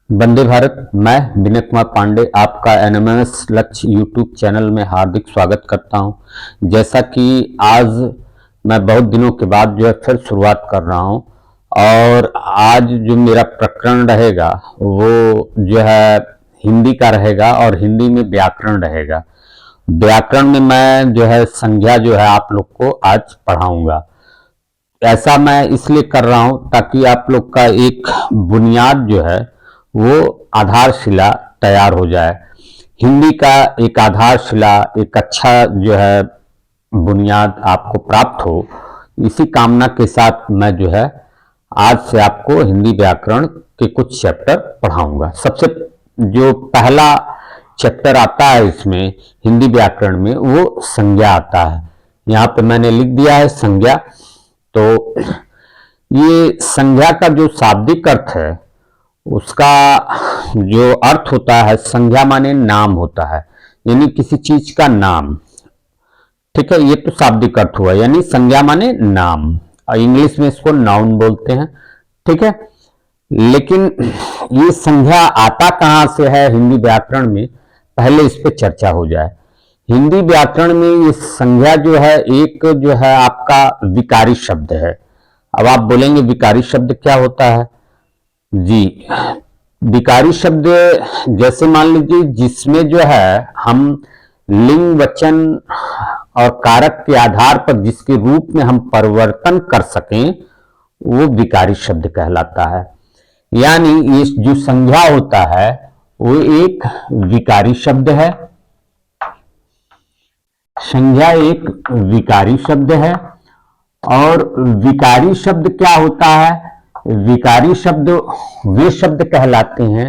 वंदे भारत। मैं विनय कुमार पांडे आपका एनएमएस लक्ष्य यूट्यूब चैनल में हार्दिक स्वागत करता हूं। जैसा कि आज मैं बहुत दिनों के बाद जो है फिर शुरुआत कर रहा हूं और आज जो मेरा प्रकरण रहेगा वो जो है हिंदी का रहेगा और हिंदी में व्याकरण रहेगा। व्याकरण में मैं जो है संज्ञा जो है आप लोग को आज पढ़ाऊंगा। ऐसा मैं इसलिए कर रहा हूं ताकि आप लोग का एक बुनियाद जो है वो आधारशिला तैयार हो जाए। हिंदी का एक आधारशिला, एक अच्छा जो है बुनियाद आपको प्राप्त हो, इसी कामना के साथ मैं जो है आज से आपको हिंदी व्याकरण के कुछ चैप्टर पढ़ाऊंगा। सबसे जो पहला चैप्टर आता है इसमें हिंदी व्याकरण में वो संज्ञा आता है। यहाँ पे मैंने लिख दिया है संज्ञा। तो ये संज्ञा का जो शाब्दिक अर्थ है उसका जो अर्थ होता है, संज्ञा माने नाम होता है, यानी किसी चीज का नाम। ठीक है, ये तो शाब्दिक अर्थ हुआ, यानी संज्ञा माने नाम। इंग्लिश में इसको नाउन बोलते हैं। ठीक है, लेकिन ये संज्ञा आता कहां से है हिंदी व्याकरण में, पहले इस पे चर्चा हो जाए। हिंदी व्याकरण में ये संज्ञा जो है एक जो है आपका विकारी शब्द है। अब आप बोलेंगे विकारी शब्द क्या होता है जी। विकारी शब्द जैसे मान लीजिए जिसमें जो है हम लिंग वचन और कारक के आधार पर जिसके रूप में हम परिवर्तन कर सकें वो विकारी शब्द कहलाता है। यानी ये जो संज्ञा होता है वो एक विकारी शब्द है। संज्ञा एक विकारी शब्द है। और विकारी शब्द क्या होता है? विकारी शब्द वे शब्द कहलाते हैं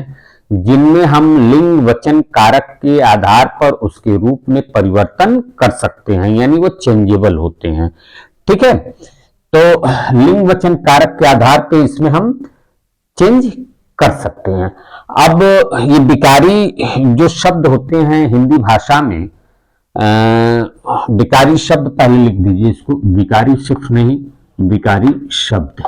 जिनमें हम लिंग वचन कारक के आधार पर उसके रूप में परिवर्तन कर सकते हैं, यानी वो चेंजेबल होते हैं। ठीक है, तो लिंग वचन कारक के आधार पर इसमें हम चेंज कर सकते हैं। अब ये विकारी जो शब्द होते हैं हिंदी भाषा में, विकारी शब्द पहले लिख दीजिए इसको, विकारी सिर्फ नहीं, विकारी शब्द।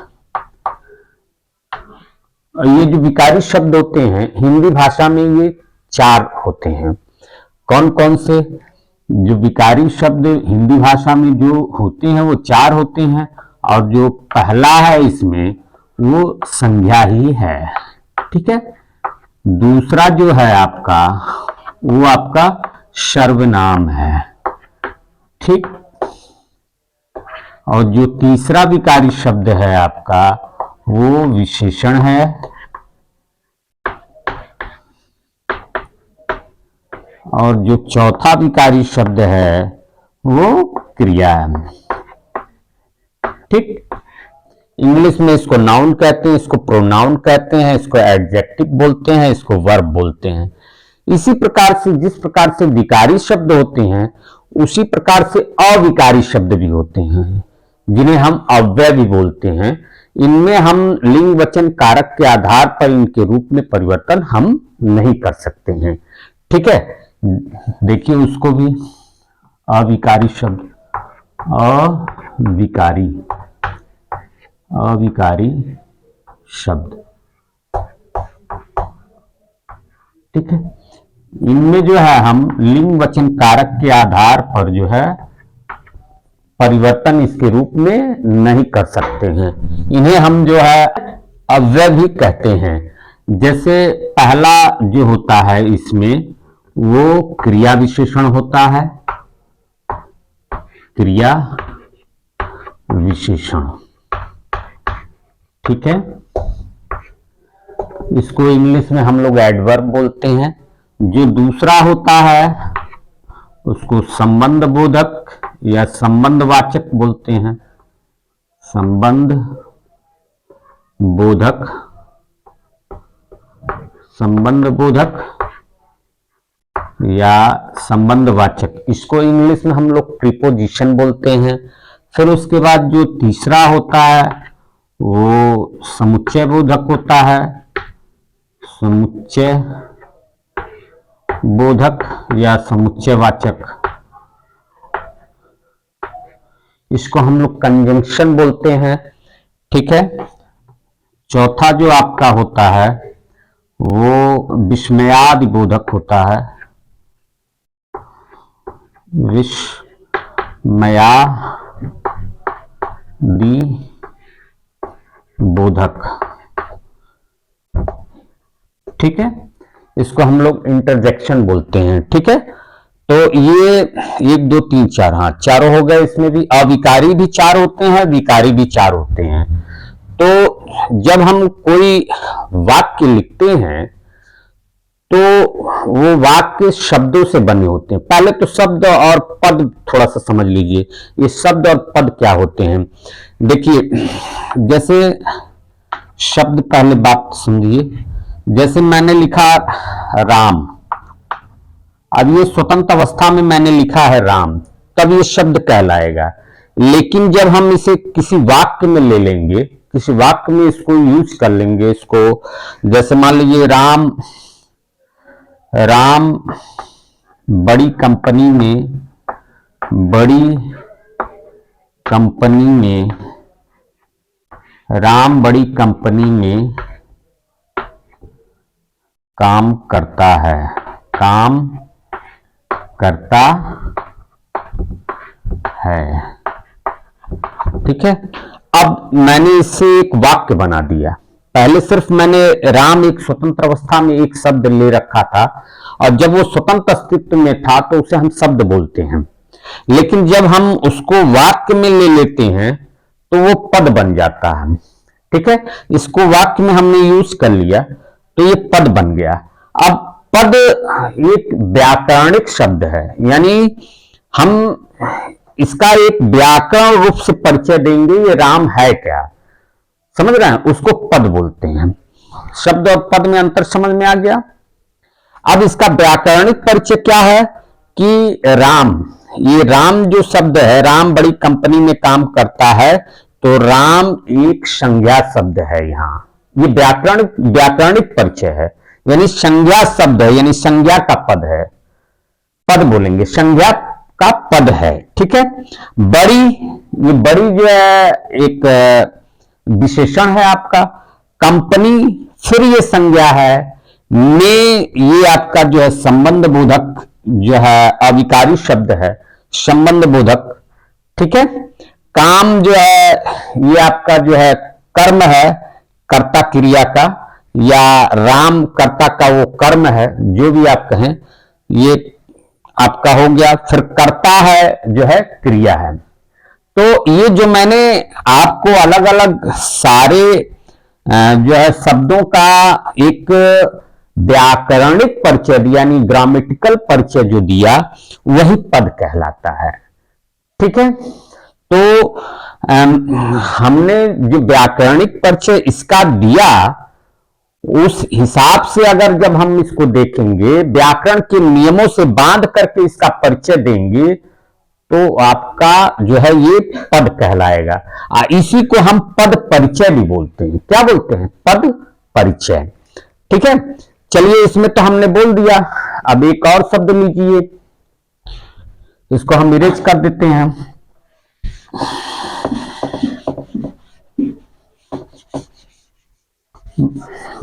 ये जो विकारी शब्द होते हैं हिंदी भाषा में ये चार होते हैं। कौन कौन से? जो विकारी शब्द हिंदी भाषा में जो होते हैं वो चार होते हैं, और जो पहला है इसमें वो संज्ञा ही है। ठीक है, दूसरा जो है आपका वो आपका सर्वनाम है। ठीक, और जो तीसरा विकारी शब्द है आपका वो विशेषण है। और जो चौथा विकारी शब्द है वो क्रिया है। ठीक, इंग्लिश में इसको नाउन कहते हैं, इसको प्रोनाउन कहते हैं, इसको एडजेक्टिव बोलते हैं, इसको वर्ब बोलते हैं। इसी प्रकार से जिस प्रकार से विकारी शब्द होते हैं उसी प्रकार से अविकारी शब्द भी होते हैं जिन्हें हम अव्यय भी बोलते हैं। इनमें हम लिंग वचन कारक के आधार पर इनके रूप में परिवर्तन हम नहीं कर सकते हैं। ठीक है, देखिए उसको भी, अविकारी शब्द, अविकारी शब्द। ठीक है, इनमें जो है हम लिंग वचन कारक के आधार पर जो है परिवर्तन इसके रूप में नहीं कर सकते हैं। इन्हें हम जो है अव्यय भी कहते हैं। जैसे पहला जो होता है इसमें वो क्रिया विशेषण होता है। क्रिया विशेषण, ठीक है, इसको इंग्लिश में हम लोग एडवर्ब बोलते हैं। जो दूसरा होता है उसको संबंध बोधक या संबंधवाचक बोलते हैं। संबंध बोधक, संबंध बोधक या संबंधवाचक, इसको इंग्लिश में हम लोग प्रीपोजिशन बोलते हैं। फिर उसके बाद जो तीसरा होता है वो समुच्चय बोधक होता है। समुच्चय बोधक या समुच्चयवाचक, इसको हम लोग कंजंक्शन बोलते हैं। ठीक है, चौथा जो आपका होता है वो विस्मयादि बोधक होता है, विस्मयादि बोधक। ठीक है, इसको हम लोग इंटरजेक्शन बोलते हैं। ठीक है, तो ये 1 2 3 4, हाँ चारों हो गए। इसमें भी अविकारी भी 4 होते हैं, विकारी भी 4 होते हैं। तो जब हम कोई वाक्य लिखते हैं तो वो वाक्य शब्दों से बने होते हैं। पहले तो शब्द और पद थोड़ा सा समझ लीजिए, ये शब्द और पद क्या होते हैं। देखिए, जैसे शब्द, पहले बात समझिए। जैसे मैंने लिखा राम, अब ये स्वतंत्र अवस्था में मैंने लिखा है राम, तब ये शब्द कहलाएगा। लेकिन जब हम इसे किसी वाक्य में ले लेंगे, किसी वाक्य में इसको यूज कर लेंगे, इसको जैसे मान लीजिए राम बड़ी कंपनी में राम बड़ी कंपनी में काम करता है। ठीक है, अब मैंने इससे एक वाक्य बना दिया। पहले सिर्फ मैंने राम एक स्वतंत्र अवस्था में एक शब्द ले रखा था, और जब वो स्वतंत्र अस्तित्व में था तो उसे हम शब्द बोलते हैं। लेकिन जब हम उसको वाक्य में ले लेते हैं तो वो पद बन जाता है। ठीक है, इसको वाक्य में हमने यूज कर लिया तो ये पद बन गया। अब पद एक व्याकरणिक शब्द है, यानी हम इसका एक व्याकरण रूप से परिचय देंगे, ये राम है क्या, समझ रहे हैं, उसको पद बोलते हैं। शब्द और पद में अंतर समझ में आ गया। अब इसका व्याकरणिक परिचय क्या है कि राम, ये राम जो शब्द है, राम बड़ी कंपनी में काम करता है, तो राम एक संज्ञा शब्द है। यहां ये व्याकरणिक परिचय है, यानी संज्ञा शब्द है, यानी संज्ञा का पद है। पद बोलेंगे, संज्ञा का पद है। ठीक है, बड़ी, ये बड़ी जो है एक विशेषण है आपका। कंपनी, फिर ये संज्ञा है। में ये आपका जो है संबंध बोधक जो है अविकारी शब्द है, संबंध बोधक। ठीक है, काम जो है ये आपका जो है कर्म है, कर्ता क्रिया का, या राम कर्ता का वो कर्म है, जो भी आप कहें, ये आपका हो गया। फिर कर्ता है जो है क्रिया है। तो ये जो मैंने आपको अलग अलग सारे जो है शब्दों का एक व्याकरणिक परिचय दिया, यानी ग्रामेटिकल परिचय जो दिया, वही पद कहलाता है। ठीक है, तो हमने जो व्याकरणिक परिचय इसका दिया, उस हिसाब से अगर जब हम इसको देखेंगे, व्याकरण के नियमों से बांध करके इसका परिचय देंगे, तो आपका जो है ये पद कहलाएगा। इसी को हम पद परिचय भी बोलते हैं। क्या बोलते हैं? पद परिचय। ठीक है, चलिए इसमें तो हमने बोल दिया। अब एक और शब्द लीजिए, इसको हम इरेज कर देते हैं।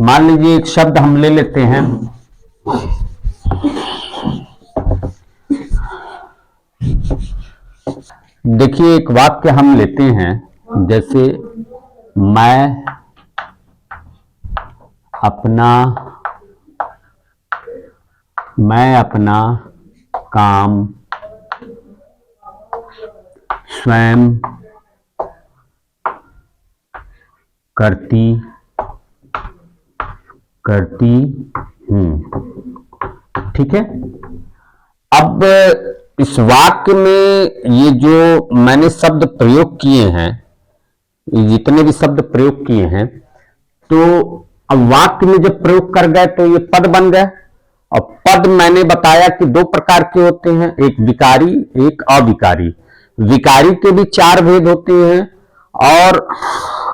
मान लीजिए एक शब्द हम ले लेते हैं, देखिए एक वाक्य हम लेते हैं, जैसे मैं अपना काम स्वयं करती हूं। ठीक है, अब इस वाक्य में ये जो मैंने शब्द प्रयोग किए हैं, जितने भी शब्द प्रयोग किए हैं, तो अब वाक्य में जब प्रयोग कर गए तो ये पद बन गए। और पद मैंने बताया कि 2 प्रकार के होते हैं, एक विकारी, एक अविकारी। विकारी के भी 4 भेद होते हैं और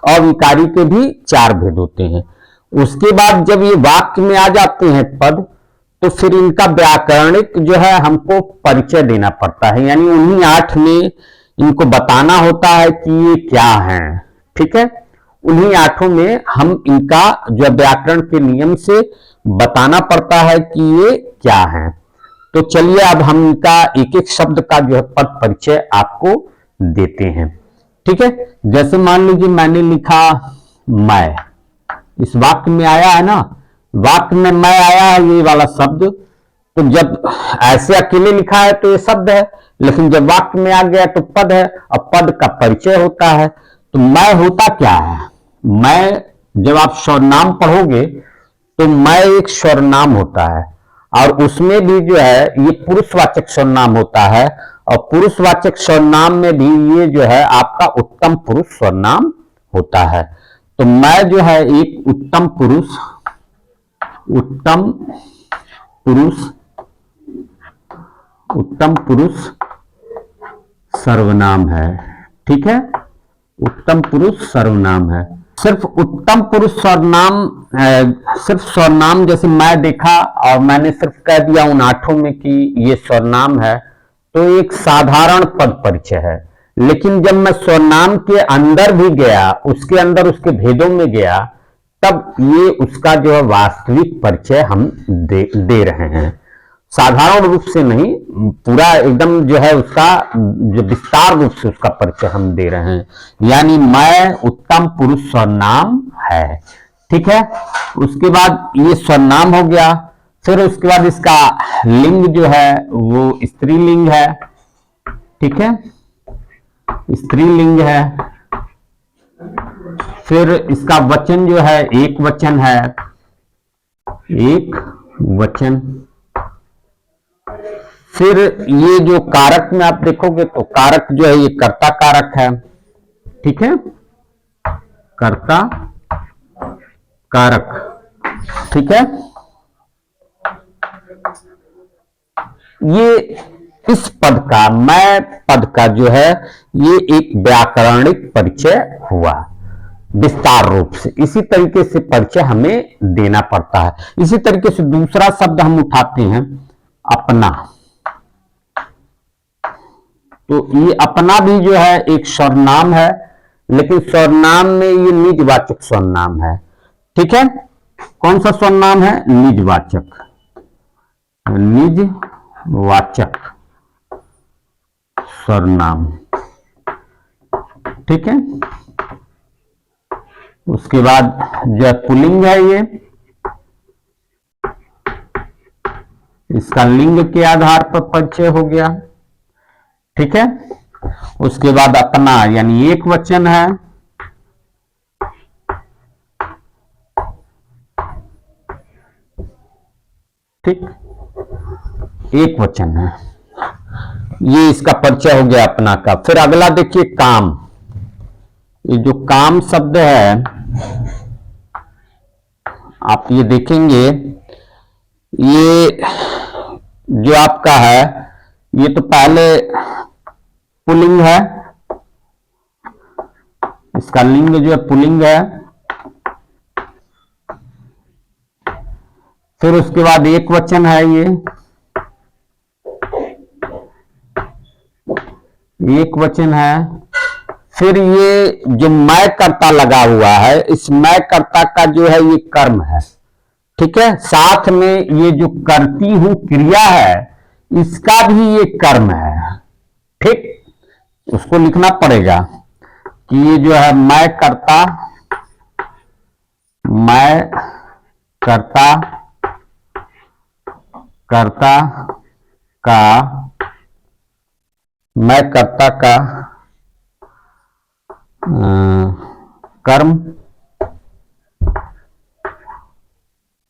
अविकारी के भी 4 भेद होते हैं। उसके बाद जब ये वाक्य में आ जाते हैं पद, तो फिर इनका व्याकरणिक जो है हमको परिचय देना पड़ता है, यानी उन्हीं 8 में इनको बताना होता है कि ये क्या है। ठीक है, उन्हीं 8 में हम इनका जो व्याकरण के नियम से बताना पड़ता है कि ये क्या है। तो चलिए अब हम इनका एक एक शब्द का जो है पद परिचय आपको देते हैं। ठीक है, जैसे मान लीजिए मैंने लिखा मैं, इस वाक्य में आया है ना, वाक्य में मैं आया है ये वाला शब्द। तो जब ऐसे अकेले लिखा है तो ये शब्द है, लेकिन जब वाक्य में आ गया तो पद है, और पद का परिचय होता है। तो मैं होता क्या है? मैं, जब आप सर्वनाम पढ़ोगे तो मैं एक सर्वनाम होता है, और उसमें भी जो है ये पुरुषवाचक सर्वनाम होता है, और पुरुषवाचक सर्वनाम में भी ये जो है आपका उत्तम पुरुष सर्वनाम होता है। तो मैं जो है एक उत्तम पुरुष सर्वनाम है। ठीक है, उत्तम पुरुष सर्वनाम है। सिर्फ उत्तम पुरुष सर्वनाम, सिर्फ सर्वनाम जैसे मैं देखा और मैंने सिर्फ कह दिया उन आठों में कि ये सर्वनाम है, तो एक साधारण पद परिचय है। लेकिन जब मैं सर्वनाम के अंदर भी गया, उसके अंदर उसके भेदों में गया, तब ये उसका जो है वास्तविक परिचय हम दे रहे हैं। साधारण रूप से नहीं, पूरा एकदम जो है उसका जो विस्तार रूप से उसका परिचय हम दे रहे हैं। यानी मैं उत्तम पुरुष सर्वनाम है। ठीक है, उसके बाद ये सर्वनाम हो गया। फिर उसके बाद इसका लिंग जो है वो स्त्रीलिंग है। ठीक है, स्त्रीलिंग है। फिर इसका वचन जो है एक वचन है, एक वचन। फिर ये जो कारक में आप देखोगे तो कारक जो है ये कर्ता कारक है। ठीक है, कर्ता कारक। ठीक है, ये इस पद का, मैं पद का जो है ये एक व्याकरणिक परिचय हुआ विस्तार रूप से। इसी तरीके से परिचय हमें देना पड़ता है। इसी तरीके से दूसरा शब्द हम उठाते हैं अपना। तो ये अपना भी जो है एक सर्वनाम है, लेकिन सर्वनाम में ये निजवाचक सर्वनाम है। ठीक है, कौन सा सर्वनाम है? निजवाचक, निजवाचक सर्वनाम। ठीक है, उसके बाद जो पुल्लिंग है, ये इसका लिंग के आधार पर परिचय हो गया। ठीक है, उसके बाद अपना यानी एक वचन है। ठीक, एक वचन है, ये इसका परिचय हो गया अपना का। फिर अगला देखिए काम। ये जो काम शब्द है आप ये देखेंगे, ये जो आपका है ये तो पहले पुल्लिंग है, इसका लिंग जो है पुल्लिंग है। फिर उसके बाद एक वचन है, ये एक वचन है। फिर ये जो मैं कर्ता लगा हुआ है, इस मैं कर्ता का जो है ये कर्म है। ठीक है, साथ में ये जो करती हूं क्रिया है इसका भी ये कर्म है। ठीक, उसको लिखना पड़ेगा कि ये जो है मैं कर्ता, मैं कर्ता, कर्ता का, मैं कर्ता का कर्म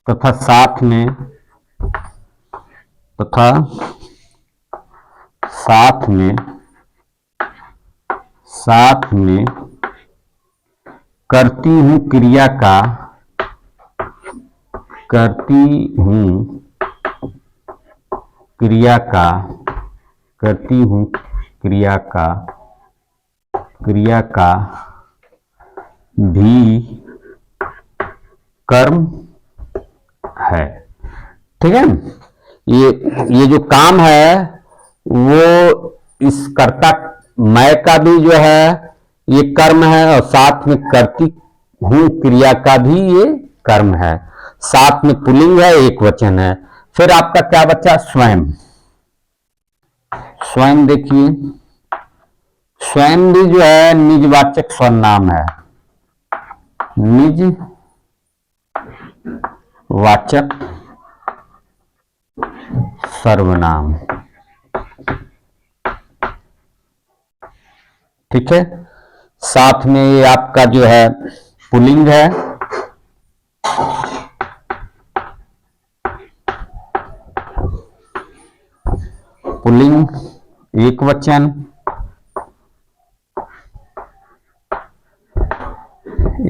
तथा साथ में करती हूं क्रिया का, करती हूं क्रिया का, करती हूं क्रिया का, क्रिया का भी कर्म है। ठीक है, ये जो काम है वो इस कर्ता मैं का भी जो है ये कर्म है, और साथ में करती हूं क्रिया का भी ये कर्म है। साथ में पुल्लिंग है, एक वचन है। फिर आपका क्या बचा? स्वयं। स्वयं देखिए, स्वयं भी जो है निजवाचक सर्वनाम है, निजवाचक सर्वनाम। ठीक है, साथ में ये आपका जो है पुल्लिंग है, पुल्लिंग, एक वचन,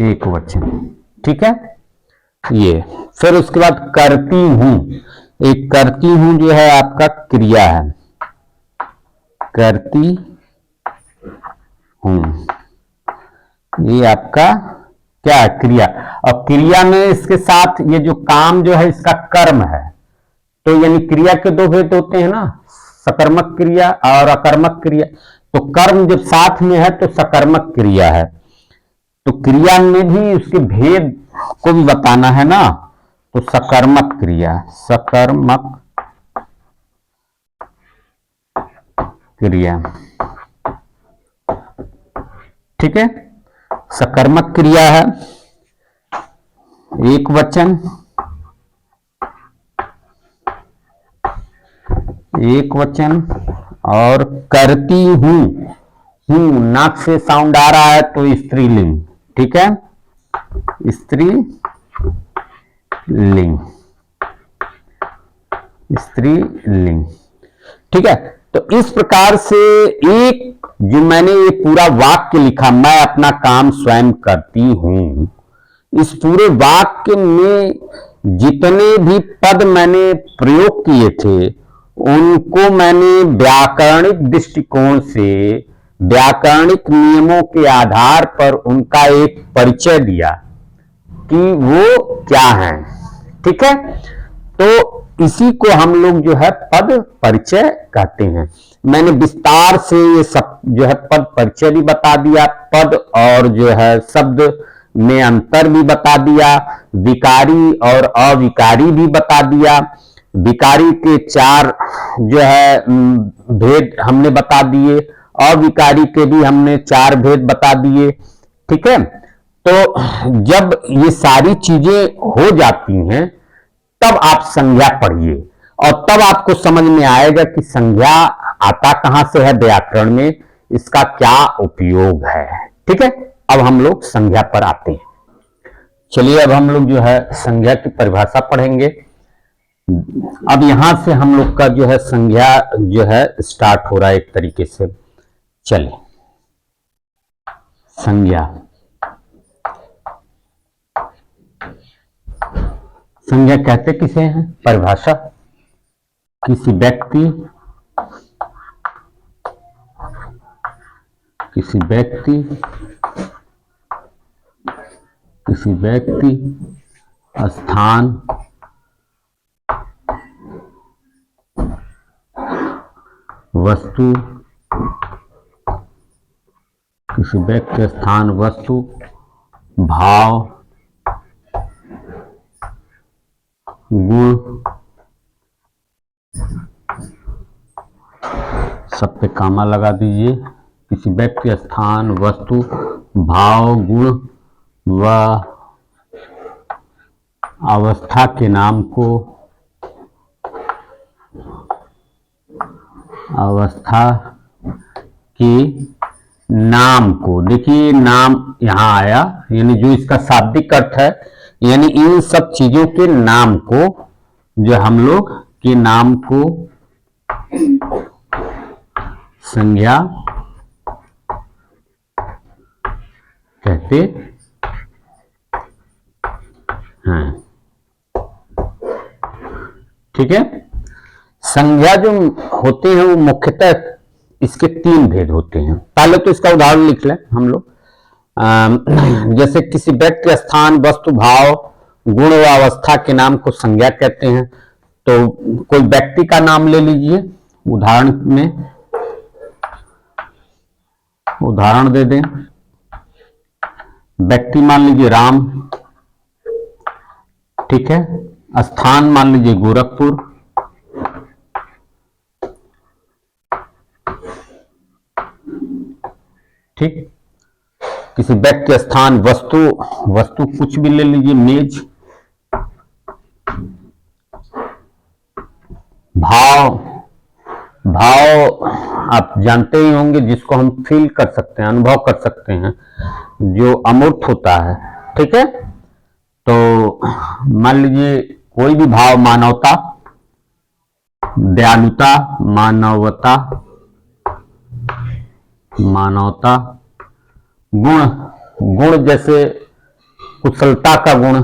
एक वचन। ठीक है, ये फिर उसके बाद करती हूं। एक करती हूं जो है आपका क्रिया है, करती हूं, ये आपका क्या है? क्रिया। और क्रिया में इसके साथ ये जो काम जो है इसका कर्म है। तो यानी क्रिया के दो भेद होते हैं ना, सकर्मक क्रिया और अकर्मक क्रिया। तो कर्म जब साथ में है तो सकर्मक क्रिया है। तो क्रिया में भी उसके भेद को भी बताना है ना, तो सकर्मक क्रिया, सकर्मक क्रिया। ठीक है, सकर्मक क्रिया है, एक वचन, एक वचन। और करती हूं, हूं नाक से साउंड आ रहा है तो स्त्रीलिंग। ठीक है, स्त्रीलिंग, स्त्रीलिंग। ठीक है, तो इस प्रकार से एक जो मैंने ये पूरा वाक्य लिखा, मैं अपना काम स्वयं करती हूं, इस पूरे वाक्य में जितने भी पद मैंने प्रयोग किए थे उनको मैंने व्याकरणिक दृष्टिकोण से, व्याकरणिक नियमों के आधार पर उनका एक परिचय दिया कि वो क्या है। ठीक है, तो इसी को हम लोग जो है पद परिचय कहते हैं। मैंने विस्तार से ये सब जो है पद परिचय भी बता दिया, पद और जो है शब्द में अंतर भी बता दिया, विकारी और अविकारी भी बता दिया। विकारी के 4 जो है भेद हमने बता दिए, अविकारी के भी हमने 4 भेद बता दिए। ठीक है, तो जब ये सारी चीजें हो जाती हैं तब आप संज्ञा पढ़िए और तब आपको समझ में आएगा कि संज्ञा आता कहां से है व्याकरण में, इसका क्या उपयोग है। ठीक है, अब हम लोग संज्ञा पर आते हैं। चलिए अब हम लोग जो है संज्ञा की परिभाषा पढ़ेंगे। अब यहां से हम लोग का जो है संज्ञा जो है स्टार्ट हो रहा है एक तरीके से। चलिए, संज्ञा, संज्ञा कहते किसे हैं? परिभाषा, किसी व्यक्ति, किसी व्यक्ति, किसी व्यक्ति, स्थान, वस्तु, किसी व्यक्ति, स्थान, वस्तु, भाव, गुण, सब पे कामा लगा दीजिए। किसी व्यक्ति, स्थान, वस्तु, भाव, गुण व अवस्था के नाम को, अवस्था के नाम को, देखिए नाम यहां आया यानी जो इसका शाब्दिक अर्थ है, यानी इन सब चीजों के नाम को, जो हम लोग के नाम को संज्ञा कहते हैं। ठीक है, संज्ञा जो होते हैं वो मुख्यतः इसके 3 भेद होते हैं। पहले तो इसका उदाहरण लिख लें हम लोग। जैसे किसी व्यक्ति, स्थान, वस्तु, भाव, गुण व अवस्था के नाम को संज्ञा कहते हैं। तो कोई व्यक्ति का नाम ले लीजिए, उदाहरण में उदाहरण दे दें। व्यक्ति मान लीजिए राम। ठीक है। स्थान मान लीजिए गोरखपुर, ठीक। किसी व्यक्ति, स्थान, वस्तु, वस्तु कुछ भी ले लीजिए, मेज। भाव, भाव आप जानते ही होंगे, जिसको हम फील कर सकते हैं, अनुभव कर सकते हैं, जो अमूर्त होता है, ठीक है। तो मान लीजिए कोई भी भाव, मानवता, दयालुता, मानवता, मानवता, गुण, गुण जैसे कुशलता का गुण,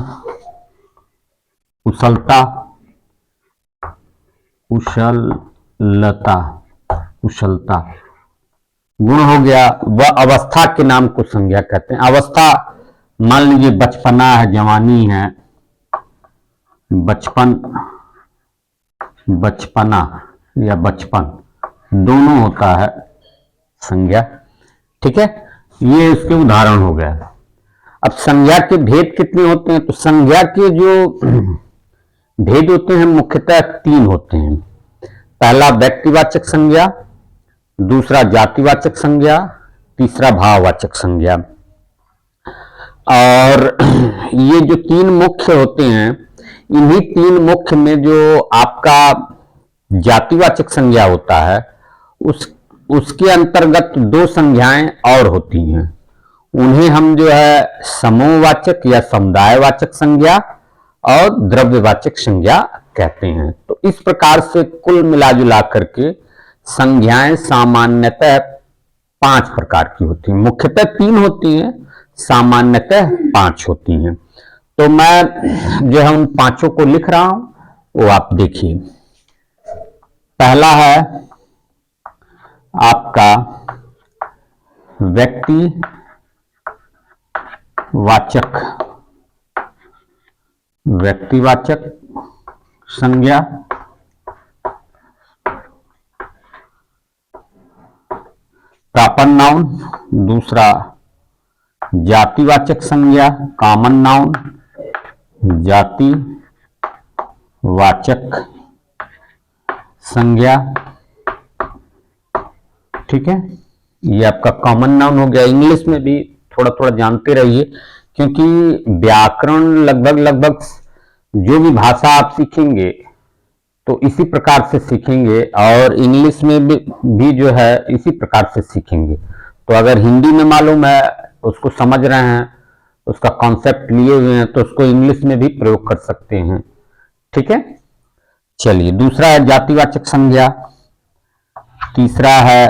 कुशलता, कुशलता, कुशलता गुण हो गया। वह अवस्था के नाम को संज्ञा कहते हैं। अवस्था मान लीजिए बचपना है, जवानी है, बचपन, बचपना या बचपन दोनों होता है संज्ञा, ठीक है। ये इसके उदाहरण हो गया। अब संज्ञा के भेद कितने होते हैं? तो संज्ञा के जो भेद होते हैं मुख्यतः 3 होते हैं। पहला व्यक्तिवाचक संज्ञा, दूसरा जातिवाचक संज्ञा, तीसरा भाववाचक संज्ञा। और ये जो 3 मुख्य होते हैं, इन्हीं 3 मुख्य में जो आपका जातिवाचक संज्ञा होता है, उसके अंतर्गत 2 संज्ञाएं और होती हैं। उन्हें हम जो है समूहवाचक या समुदायवाचक संज्ञा और द्रव्यवाचक संज्ञा कहते हैं। तो इस प्रकार से कुल मिला जुला करके संज्ञाएं सामान्यतः 5 प्रकार की होती हैं। मुख्यतः 3 होती हैं, सामान्यतः 5 होती हैं। तो मैं जो है उन 5 को लिख रहा हूं, वो आप देखिए। पहला है आपका व्यक्तिवाचक संज्ञा, प्रॉपर नाउन। दूसरा जातिवाचक संज्ञा, कॉमन नाउन, जातिवाचक संज्ञा, ठीक है। ये आपका कॉमन नाउन हो गया। इंग्लिश में भी थोड़ा थोड़ा जानते रहिए, क्योंकि व्याकरण लगभग जो भी भाषा आप सीखेंगे तो इसी प्रकार से सीखेंगे, और इंग्लिश में भी जो है इसी प्रकार से सीखेंगे। तो अगर हिंदी में मालूम है, उसको समझ रहे हैं, उसका कॉन्सेप्ट लिए हुए हैं, तो उसको इंग्लिश में भी प्रयोग कर सकते हैं, ठीक है। चलिए, दूसरा है जातिवाचक संज्ञा, तीसरा है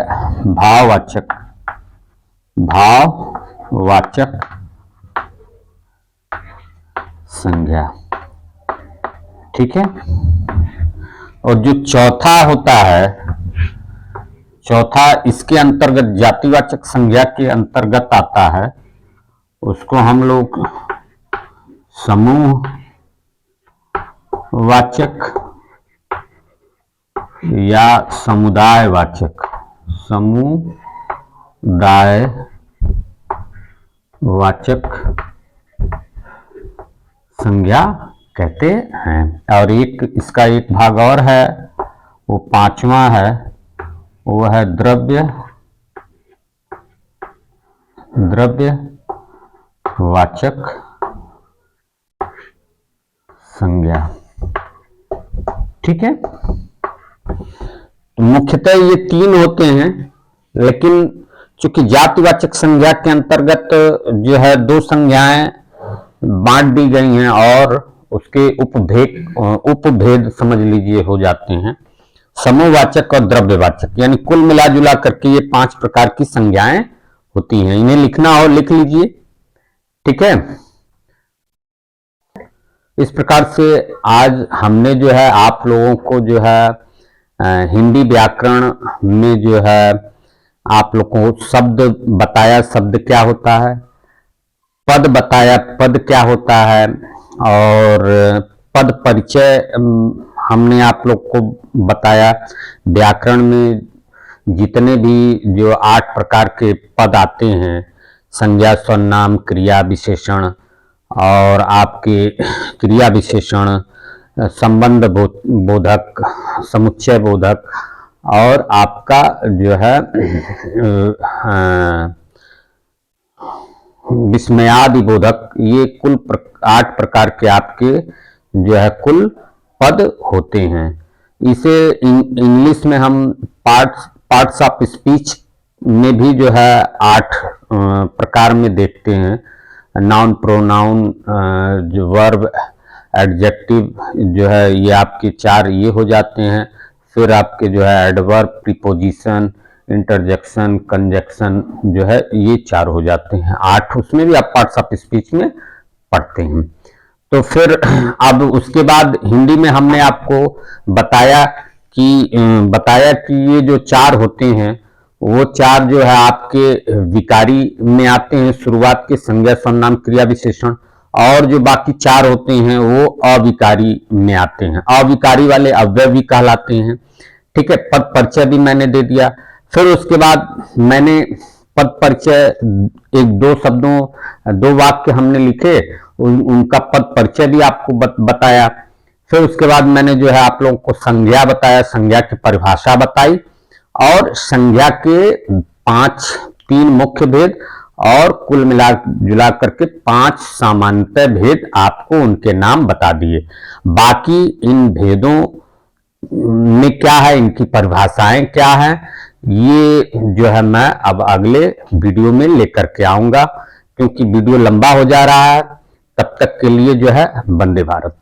भाववाचक संज्ञा, ठीक है। और जो चौथा होता है, चौथा इसके अंतर्गत, जातिवाचक संज्ञा के अंतर्गत आता है, उसको हम लोग समूहवाचक या समुदायवाचक संज्ञा कहते हैं। और इसका एक भाग और है, वो 5वां है, वो है द्रव्यवाचक संज्ञा, ठीक है। तो मुख्यतः ये 3 होते हैं, लेकिन चूंकि जातिवाचक संज्ञा के अंतर्गत जो है 2 संज्ञाएं बांट दी गई हैं, और उसके उपभेद समझ लीजिए हो जाते हैं, समूहवाचक और द्रव्यवाचक। यानी कुल मिला जुला करके ये 5 प्रकार की संज्ञाएं होती हैं। इन्हें लिखना हो लिख लीजिए, ठीक है। इस प्रकार से आज हमने जो है आप लोगों को जो है हिंदी व्याकरण में जो है आप लोगों को शब्द बताया, शब्द क्या होता है, पद बताया, पद क्या होता है, और पद परिचय हमने आप लोग को बताया। व्याकरण में जितने भी जो 8 प्रकार के पद आते हैं, संज्ञा, सर्वनाम, क्रिया, विशेषण और आपके क्रिया विशेषण, संबंध बोधक, समुच्चय बोधक, और आपका जो है विस्मयादि बोधक, ये कुल 8 प्रकार के आपके जो है कुल पद होते हैं। इसे इंग्लिश में हम पार्ट्स ऑफ स्पीच में भी जो है 8 प्रकार में देखते हैं। नाउन, प्रोनाउन, जो वर्ब, एडजेक्टिव जो है ये आपके 4 ये हो जाते हैं। फिर आपके जो है एडवर्ब, प्रीपोजिशन, इंटरजेक्शन, कंजक्शन जो है ये 4 हो जाते हैं। 8 उसमें भी आप पार्ट्स ऑफ स्पीच में पढ़ते हैं। तो फिर अब उसके बाद हिंदी में हमने आपको बताया कि ये जो 4 होते हैं वो 4 जो है आपके विकारी में आते हैं, शुरुआत के संज्ञा, सर्वनाम, क्रिया विशेषण, और जो बाकी 4 होते हैं वो अविकारी में आते हैं। अविकारी वाले अव्यय भी कहलाते हैं। ठीक है, पद परिचय भी मैंने दे दिया। फिर उसके बाद मैंने पद परिचय 1-2 शब्दों, 2 वाक्य हमने लिखे, उनका पद परिचय भी आपको बताया। फिर उसके बाद मैंने जो है आप लोगों को संज्ञा बताया, संज्ञा की परिभाषा बताई, और संज्ञा के 3 मुख्य भेद और कुल मिला जुला करके 5 सामान्यतः भेद आपको उनके नाम बता दिए। बाकी इन भेदों में क्या है, इनकी परिभाषाएं क्या है, ये जो है मैं अब अगले वीडियो में लेकर के आऊंगा, क्योंकि वीडियो लंबा हो जा रहा है। तब तक के लिए जो है वंदे भारत।